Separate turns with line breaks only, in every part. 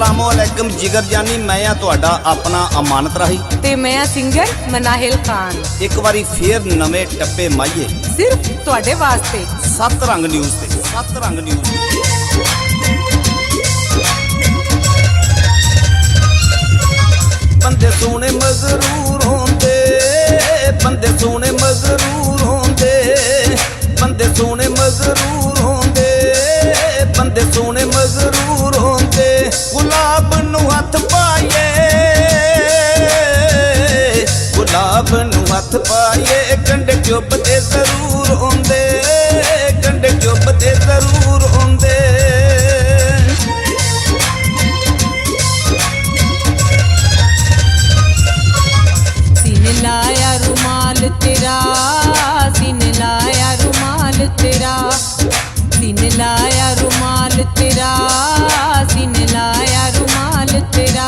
अस्सलामुअलैकुम जिगर जानी, मैं आ तुहाडा अपना अमानत राही
ते मैं सिंगर मनाहिल खान।
एक बारी फेर नवे टप्पे माइए
सिर्फ तुहाडे वास्ते
सत रंग न्यूज़ ते सत रंग न्यूज़। बंदे सोने मगरूर होंदे, बंदे सोने मगरूर होंदे, बंदे सोने मगरूर होंदे, बंदे सोने मगरूर होंदे। गुलाब नू हथ पाइए, गुलाब नू हथ पाइए, कंडे चुभदे जरूर होंदे, कंडे चुभदे जरूर होंदे।
सीने लाया रुमाल तेरा, सीने लाया रुमाल तेरा, सीने लाया रुमाल तेरा, सीने लाया रुमाल तेरा।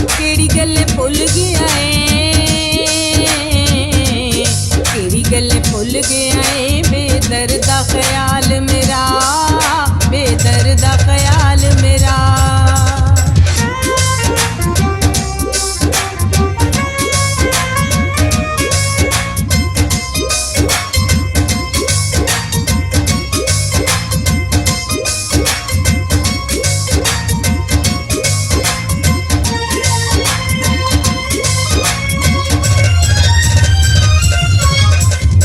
केड़ी गल्ले भुल गया है, केड़ी गल्ले भुल गया है, बेदर्दा ख्याल मेरा, बेदर्दा ख्याल मेरा।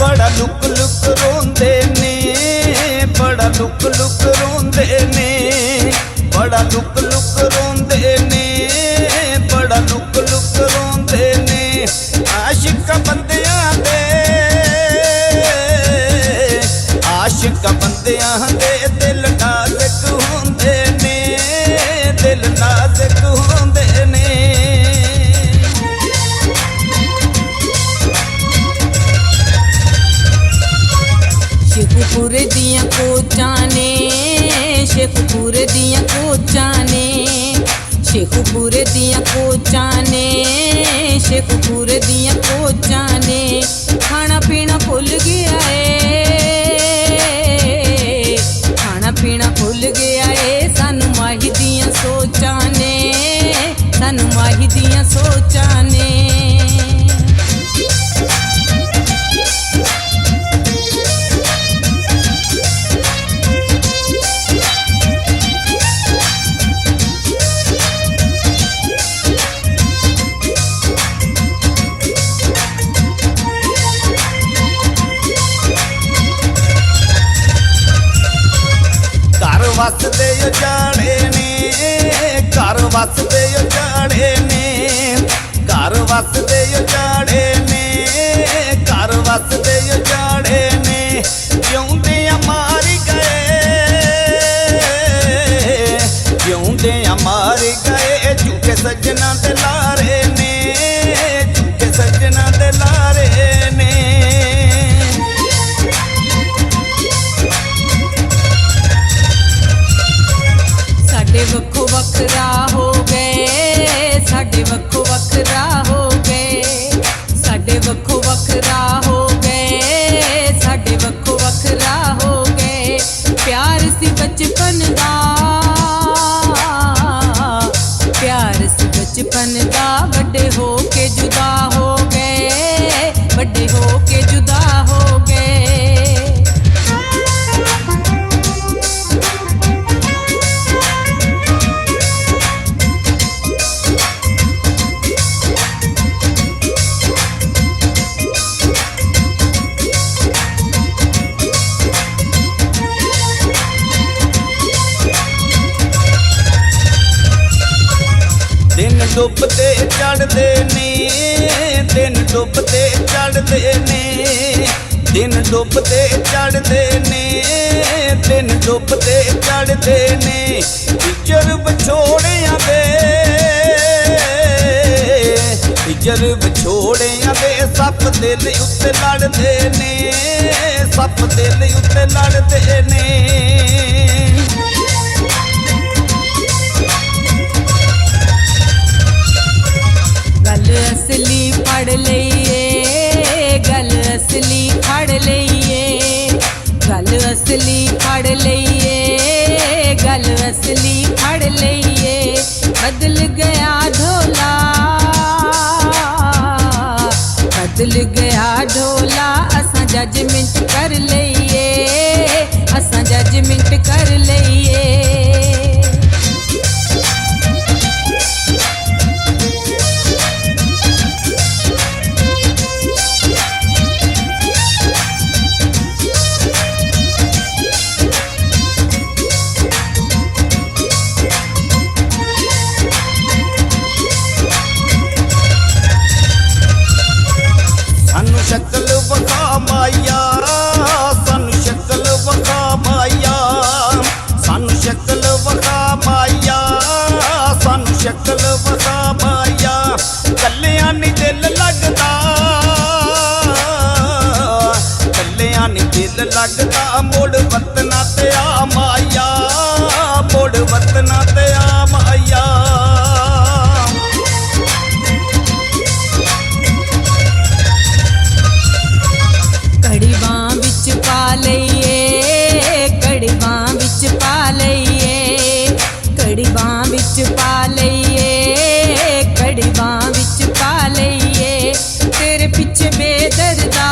बड़ा लुक लुक रोंदे ने, बड़ा लुक लुक रोंदे ने, बड़ा लुक लुक रोंदे ने, बड़ा लुक लुक रोंदे ने। आशिक बंदियां दे, आशिक बंदियां दे दिल नाज़ुक होंदे ने, दिल नाज़ुक होंदे ने।
शेखपुर दियां कोचां ने, शेखपुर दियां कोचां ने, शेखपुर दियां कोचां ने, शेखपुर दियां कोचां ने। खाना पीना भुल गया है, खाना पीना भुल गया है, सानू माही दियां सोचां ने, सानू माही दियां सोचां ने।
वसदे उजाड़े ने, घर वसदे उजाड़े ने, घर वसदे उजाड़े ने, घर वसदे उजाड़े ने। जिउंदियां मारी गए, जिउंदियां मारी गए, झूठे सज्जना दे लारे ने, झूठे सज्जना दे लारे ने।
साडे वक्खो वखरा हो गए, साडे वक्खो वखरा हो गए, साडे वक्खो वखरा हो गए, साडे वक्खो वखरा हो गए। प्यार सी बचपन दा, प्यार सी बचपन दा, बड़े हो के जुदा हो गए, बड़े हो के जुदा हो गए। दिन डुबते चढ़ते ने, दिन डुबते चढ़ते ने, दिन डुबते चढ़ते ने, दिन डुबते चढ़ते ने। हिजर विछोड़ियां दे, हिजर विछोड़ियां दे, सप दिल उत्ते लड़दे ने, सप दिल उत्ते लड़दे ने। गल असली फड़ लईए, गल असली फड़ लईए, गल असली फड़ लईए, गल असली फड़ लईए बदल गया ढोला बदल गया ढोला असां जजमेंट कर लईए असां जजमेंट कर लईए
सानू शक्ल वखा माया सानू शक्ल वखा माया सानू शक्ल वखा माया सानू शक्ल वखा माया कल्लियां नी दिल लगदा कल्लियां नी दिल लगदा मोड़ वतना ते आ माया मोड़ वतना ते आ माया
कड़ी बां विच पा लईए कड़ी बां विच पा लईए कड़ी बां विच पा लईए कड़ी बां विच पा लईए तेरे पिछे बेदर्दा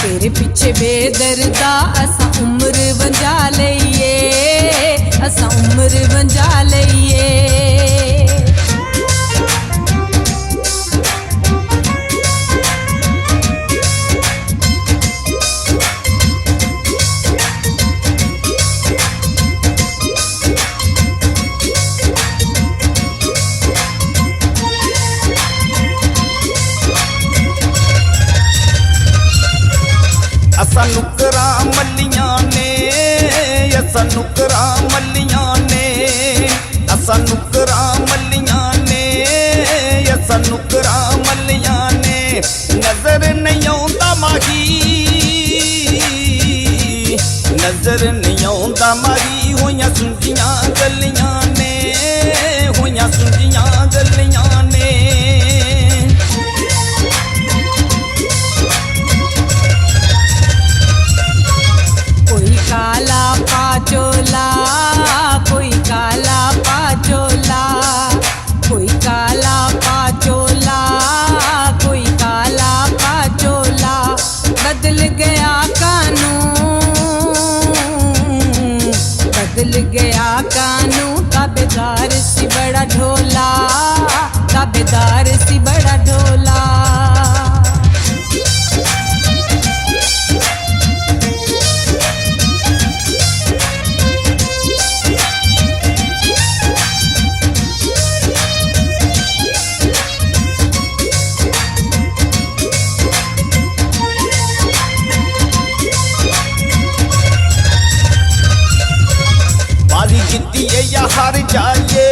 तेरे पिछे बेदर्दा असां उम्र वंजा लईए असां उम्र वंजा लईए
असां नुकरां मल्लियां ने असां नुकरां मल्लियां ने असां नुकरां मल्लियां ने असां नुकरां मल्लियां ने नजर नहीं आउंदा माही नजर नहीं आउंदा माही होइयां सुंजियां गलियां ने होइयां सुंजियां गलियां ने
कोई काला पाचोला कोई काला पाचोला कोई काला पाचोला कोई काला पाचोला बदल गया कानून बदल गया कानून ताबेदार सी बड़ा ढोला ताबेदार सी बड़ा ढोला
बाजी जीतिए या हार जाइए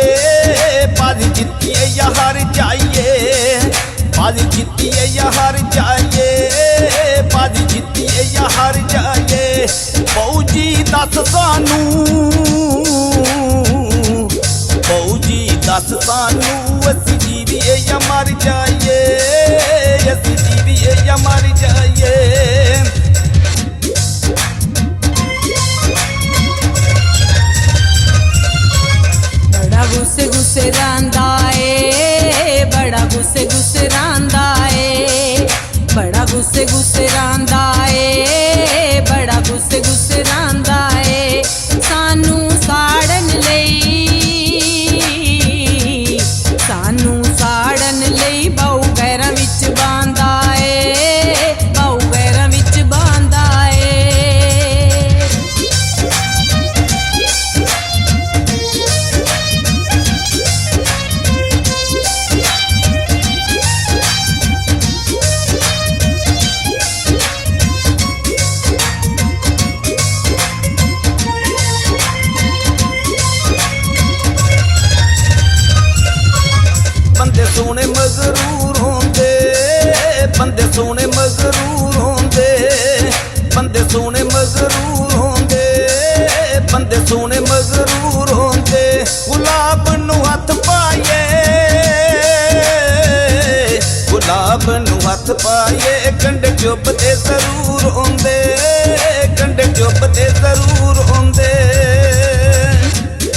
बाजी जीतिए या हार जाइए बाजी जीतिए या हार जाइए बाजी जीतिए या हार जाइए फौजी दस सानू फौजी दस सानू असी जीविए या मर जाइए असी जीविए या मर जाइए
गुस्से गुस्से रांदा ए बड़ा गुस्से गुस्से रांदा ए बड़ा गुस्से गुस्से रांदा ए बड़ा गुस्से गुस्से रांदा ए सानू साड़न लई सानू साड़न लई बहु गैरां विच बांदा ए बहु गैरां विच बांदा ए
बंदे सोने मगरूर होंदे बंदे सोने मगरूर होंदे बंदे सोने मगरूर होंदे बंदे सोने मगरूर होंदे गुलाब नू हथ पाए गुलाब नू हथ पाए कंडे चुभदे जरूर होंदे